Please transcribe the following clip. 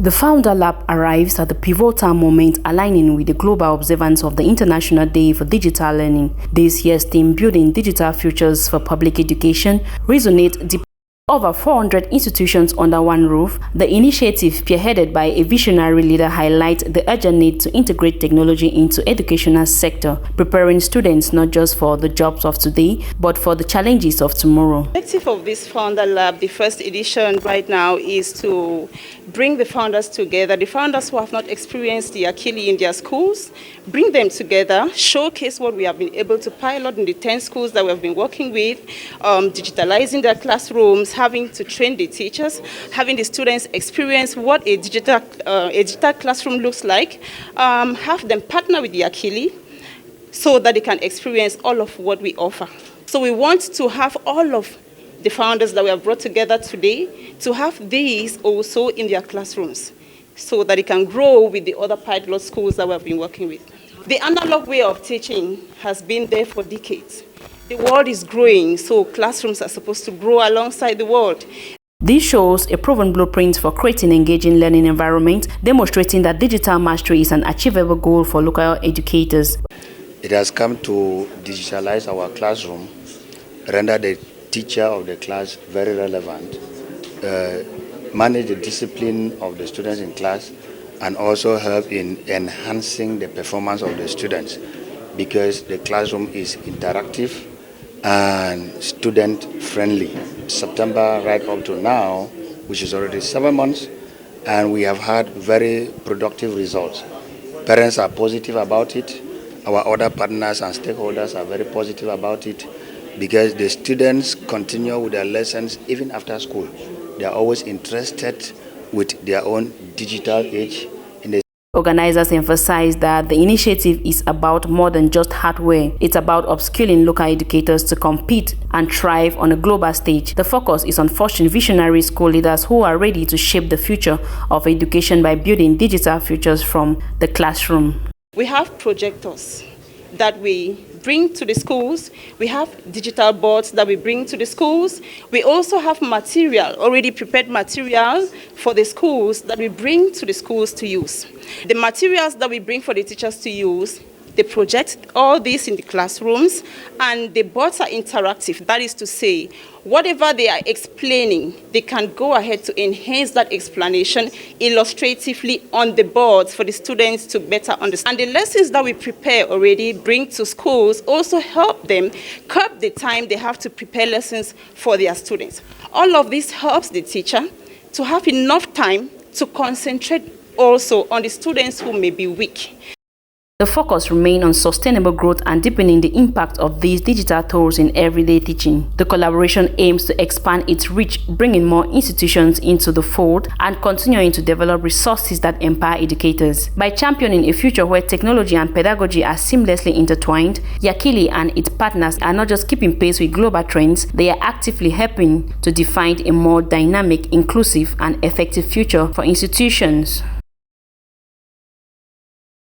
The Founder Lab arrives at the pivotal moment aligning with the global observance of the International Day for Digital Learning. This year's theme, Building Digital Futures for Public Education, resonates deep. Over 400 institutions under one roof, the initiative, spearheaded by a visionary leader, highlights the urgent need to integrate technology into the educational sector, preparing students not just for the jobs of today, but for the challenges of tomorrow. The objective of this Founder Lab, the first edition right now, is to bring the founders together, the founders who have not experienced the YAKILI in their schools, bring them together, showcase what we have been able to pilot in the 10 schools that we have been working with, digitalizing their classrooms, having to train the teachers, having the students experience what a digital classroom looks like, have them partner with the YAKILI so that they can experience all of what we offer. So we want to have all of the founders that we have brought together today to have these also in their classrooms so that they can grow with the other pilot schools that we have been working with. The analog way of teaching has been there for decades. The world is growing, so classrooms are supposed to grow alongside the world. This shows a proven blueprint for creating engaging learning environment, demonstrating that digital mastery is an achievable goal for local educators. It has come to digitalize our classroom, render the teacher of the class very relevant, manage the discipline of the students in class, and also help in enhancing the performance of the students because the classroom is interactive and student-friendly. September right up to now, which is already 7 months, and we have had very productive results. Parents are positive about it. Our other partners and stakeholders are very positive about it because the students continue with their lessons even after school. They are always interested with their own digital age. Organizers emphasize that the initiative is about more than just hardware. It's about upskilling local educators to compete and thrive on a global stage. The focus is on fostering visionary school leaders who are ready to shape the future of education by building digital futures from the classroom. We have projectors that we bring to the schools. We have digital boards that we bring to the schools. We also have material, already prepared material for the schools that we bring to the schools to use. The materials that we bring for the teachers to use, they project all this in the classrooms, and the boards are interactive. That is to say, whatever they are explaining, they can go ahead to enhance that explanation illustratively on the boards for the students to better understand. And the lessons that we prepare already, bring to schools, also help them curb the time they have to prepare lessons for their students. All of this helps the teacher to have enough time to concentrate also on the students who may be weak. The focus remains on sustainable growth and deepening the impact of these digital tools in everyday teaching. The collaboration aims to expand its reach, bringing more institutions into the fold and continuing to develop resources that empower educators. By championing a future where technology and pedagogy are seamlessly intertwined, YAKILI and its partners are not just keeping pace with global trends, they are actively helping to define a more dynamic, inclusive, and effective future for institutions.